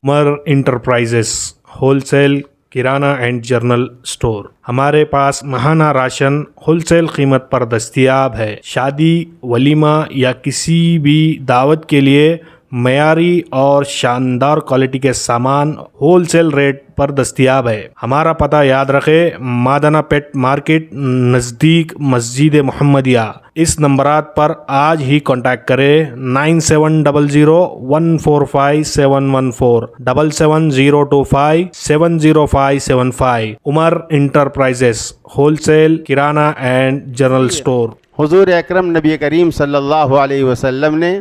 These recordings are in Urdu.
Umar enterprises wholesale kirana and general store ہمارے پاس ماہانہ راشن ہول سیل قیمت پر دستیاب ہے۔ شادی، ولیمہ یا کسی بھی دعوت کے لیے معیاری اور شاندار کوالٹی کے سامان ہول سیل ریٹ پر دستیاب ہے۔ ہمارا پتہ یاد رکھیں، مادانہ پیٹ مارکیٹ نزدیک مسجد محمدیہ۔ اس نمبرات پر آج ہی کانٹیکٹ کریں 9700145714 7702570575۔ Umar enterprises wholesale kirana and general store. حضور اکرم نبی کریم صلی اللہ علیہ وسلم نے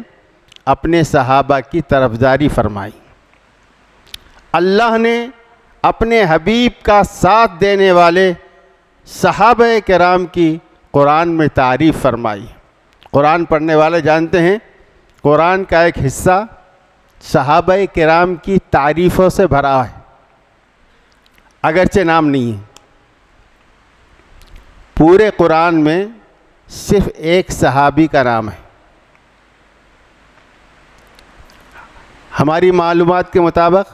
اپنے صحابہ کی طرفداری فرمائی۔ اللہ نے اپنے حبیب کا ساتھ دینے والے صحابہ کرام کی قرآن میں تعریف فرمائی۔ قرآن پڑھنے والے جانتے ہیں قرآن کا ایک حصہ صحابہ کرام کی تعریفوں سے بھرا ہے، اگرچہ نام نہیں ہے۔ پورے قرآن میں صرف ایک صحابی کا نام ہے۔ ہماری معلومات کے مطابق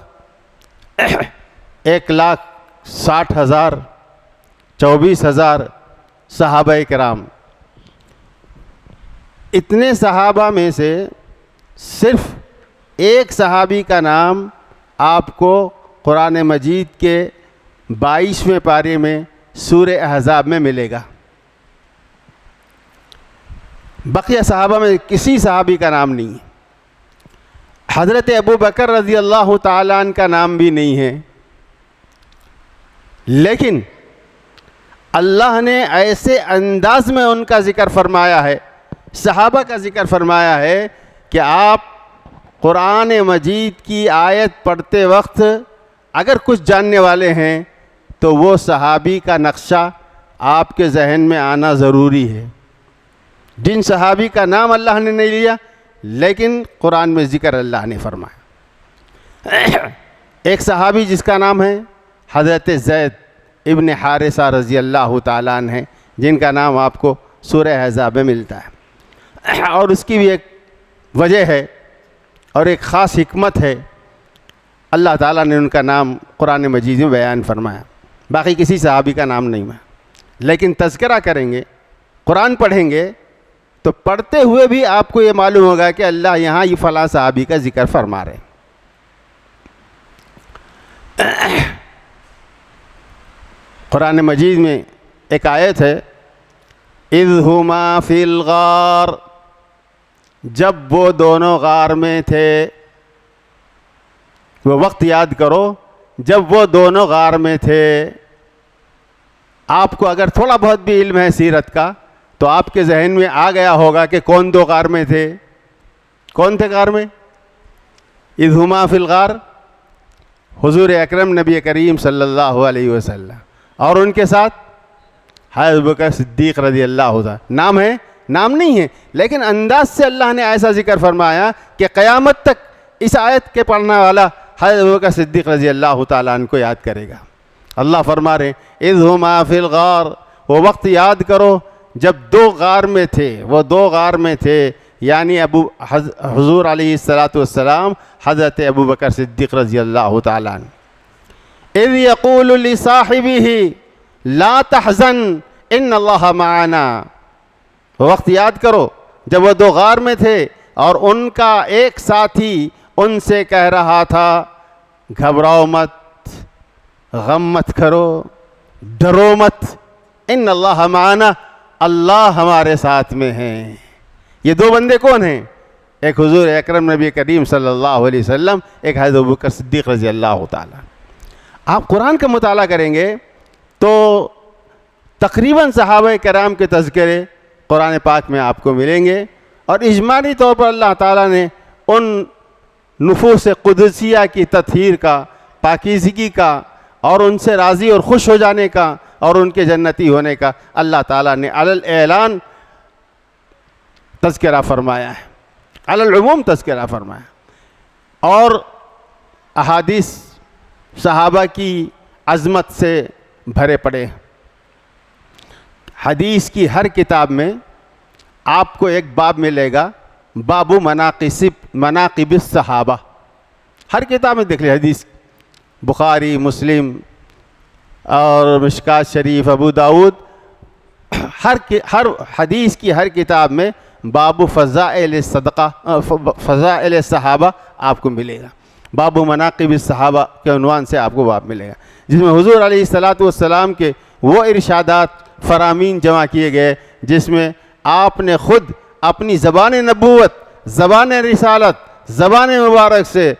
1,60,000 24,000 صحابہ کرام۔ اتنے صحابہ میں سے صرف ایک صحابی کا نام آپ کو قرآن مجید کے 22ویں پارے میں سورہ احزاب میں ملے گا۔ بقیہ صحابہ میں کسی صحابی کا نام نہیں ہے۔ حضرت ابو بکر رضی اللہ تعالیٰ عنہ کا نام بھی نہیں ہے، لیکن اللہ نے ایسے انداز میں ان کا ذکر فرمایا ہے، صحابہ کا ذکر فرمایا ہے کہ آپ قرآن مجید کی آیت پڑھتے وقت اگر کچھ جاننے والے ہیں تو وہ صحابی کا نقشہ آپ کے ذہن میں آنا ضروری ہے۔ جن صحابی کا نام اللہ نے نہیں لیا لیکن قرآن میں ذکر اللہ نے فرمایا۔ ایک صحابی جس کا نام ہے حضرت زید ابن حارثہ رضی اللہ تعالیٰ عنہ ہیں، جن کا نام آپ کو سورہ احزاب میں ملتا ہے، اور اس کی بھی ایک وجہ ہے اور ایک خاص حکمت ہے۔ اللہ تعالیٰ نے ان کا نام قرآن مجید میں بیان فرمایا، باقی کسی صحابی کا نام نہیں ہے۔ لیکن تذکرہ کریں گے، قرآن پڑھیں گے تو پڑھتے ہوئے بھی آپ کو یہ معلوم ہوگا کہ اللہ یہاں یہ فلاں صحابی کا ذکر فرما رہے ہیں۔ قرآن مجید میں ایک آیت ہے، اذ ہما فی الغار، جب وہ دونوں غار میں تھے۔ وہ وقت یاد کرو جب وہ دونوں غار میں تھے۔ آپ کو اگر تھوڑا بہت بھی علم ہے سیرت کا تو آپ کے ذہن میں آ گیا ہوگا کہ کون دو غار میں تھے، کون تھے غار میں؟ اذ ہما فی الغار، حضور اکرم نبی کریم صلی اللہ علیہ وسلم اور ان کے ساتھ حضرت ابوبکر صدیق رضی اللہ عنہ۔ نام ہے؟ نام نہیں ہے، لیکن انداز سے اللہ نے ایسا ذکر فرمایا کہ قیامت تک اس آیت کے پڑھنے والا حضرت ابوبکر صدیق رضی اللہ تعالیٰ عنہ کو یاد کرے گا۔ اللہ فرما رہے ہیں اذ ہما فی الغار، وہ وقت یاد کرو جب دو غار میں تھے، وہ دو غار میں تھے، یعنی حضور علیہ السلام حضرت ابوبکر صدیق رضی اللہ تعالیٰ عنہ۔ اذ یقول لصاحبہ لا تحزن ان اللہ معنا، وہ وقت یاد کرو جب وہ دو غار میں تھے اور ان کا ایک ساتھی ان سے کہہ رہا تھا گھبراؤ مت، غم مت کرو، ڈرو مت، ان اللہ معنا، اللہ ہمارے ساتھ میں ہیں۔ یہ دو بندے کون ہیں؟ ایک حضور اکرم نبی کریم صلی اللہ علیہ وسلم، ایک حضرت ابوبکر صدیق رضی اللہ تعالیٰ۔ آپ قرآن کا مطالعہ کریں گے تو تقریباً صحابہ کرام کے تذکرے قرآن پاک میں آپ کو ملیں گے، اور اجمالی طور پر اللہ تعالیٰ نے ان نفوس قدسیہ کی تطہیر کا، پاکیزگی کا، اور ان سے راضی اور خوش ہو جانے کا اور ان کے جنتی ہونے کا اللہ تعالیٰ نے علی الاعلان تذکرہ فرمایا ہے، علی العموم تذکرہ فرمایا، اور احادیث صحابہ کی عظمت سے بھرے پڑے ہیں۔ حدیث کی ہر کتاب میں آپ کو ایک باب ملے گا، باب مناقب الصحابہ، ہر کتاب میں دیکھ لیں حدیث، بخاری، مسلم اور مشکات شریف، ابو داؤد، ہر حدیث کی ہر کتاب میں باب فضائل صدقہ، فضائل صحابہ آپ کو ملے گا، باب مناقب الصحابہ کے عنوان سے آپ کو باب ملے گا، جس میں حضور علیہ الصلاۃ والسلام کے وہ ارشادات فرامین جمع کیے گئے جس میں آپ نے خود اپنی زبان نبوت، زبان رسالت، زبان مبارک سے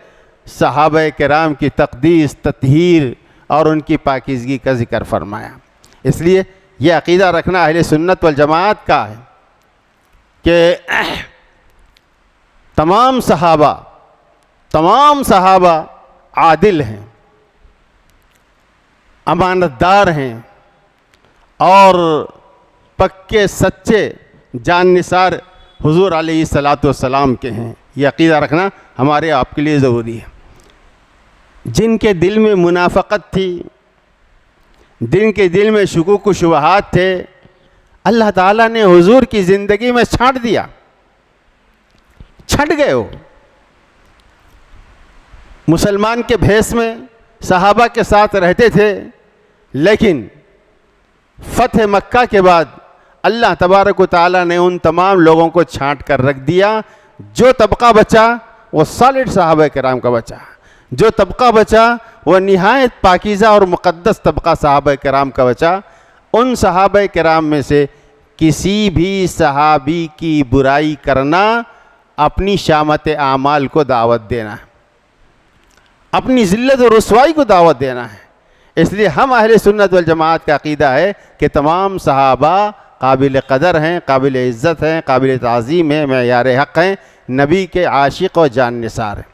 صحابہ کرام کی تقدیس، تطہیر اور ان کی پاکیزگی کا ذکر فرمایا۔ اس لیے یہ عقیدہ رکھنا اہل سنت والجماعت کا ہے کہ تمام صحابہ عادل ہیں، امانت دار ہیں اور پکے سچے جان نثار حضور علیہ الصلاۃ والسلام کے ہیں۔ یہ عقیدہ رکھنا ہمارے آپ کے لیے ضروری ہے۔ جن کے دل میں منافقت تھی، جن کے دل میں شکوک و شبہات تھے، اللہ تعالیٰ نے حضور کی زندگی میں چھانٹ دیا، چھٹ گئے ہو۔ مسلمان کے بھیس میں صحابہ کے ساتھ رہتے تھے، لیکن فتح مکہ کے بعد اللہ تبارک و تعالیٰ نے ان تمام لوگوں کو چھانٹ کر رکھ دیا۔ جو طبقہ بچا وہ سالڈ صحابہ کرام کا بچا، جو طبقہ بچا وہ نہایت پاکیزہ اور مقدس طبقہ صحابہ کرام کا بچا۔ ان صحابہ کرام میں سے کسی بھی صحابی کی برائی کرنا اپنی شامت اعمال کو دعوت دینا ہے، اپنی ذلت و رسوائی کو دعوت دینا ہے۔ اس لیے ہم اہل سنت والجماعت کا عقیدہ ہے کہ تمام صحابہ قابل قدر ہیں، قابل عزت ہیں، قابل تعظیم ہیں، معیار حق ہیں، نبی کے عاشق و جان نثار ہیں۔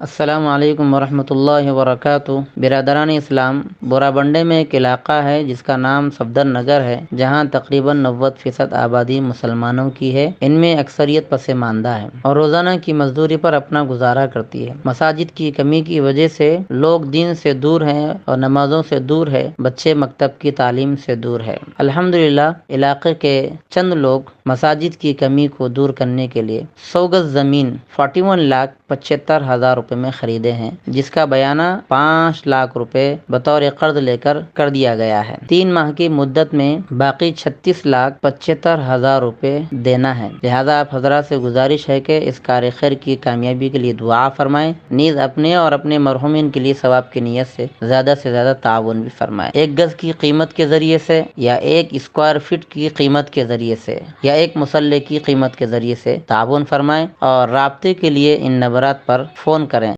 السلام علیکم ورحمۃ اللہ وبرکاتہ۔ برادران اسلام، بورا بنڈے میں ایک علاقہ ہے جس کا نام صفدر نگر ہے، جہاں تقریباً 90% آبادی مسلمانوں کی ہے۔ ان میں اکثریت پسماندہ ہے اور روزانہ کی مزدوری پر اپنا گزارا کرتی ہے۔ مساجد کی کمی کی وجہ سے لوگ دین سے دور ہیں اور نمازوں سے دور ہے، بچے مکتب کی تعلیم سے دور ہے۔ الحمدللہ علاقے کے چند لوگ مساجد کی کمی کو دور کرنے کے لیے 100 گز زمین 41,75,000 روپے میں خریدے ہیں، جس کا بیانہ 5 لاکھ روپے بطور قرض لے کر دیا گیا ہے۔ 3 ماہ کی مدت میں باقی 36,75,000 روپے دینا ہے۔ لہذا آپ حضرات سے گزارش ہے کہ اس کار خیر کی کامیابی کے لیے دعا فرمائیں، نیز اپنے اور اپنے مرحومین کے لیے ثواب کی نیت سے زیادہ تعاون بھی فرمائیں۔ 1 گز کی قیمت کے ذریعے سے یا 1 اسکوائر فٹ کی قیمت کے ذریعے سے یا 1 مسلح کی قیمت کے ذریعے سے تعاون فرمائیں اور رابطے کے لیے ان نمبرات پر فون کریں۔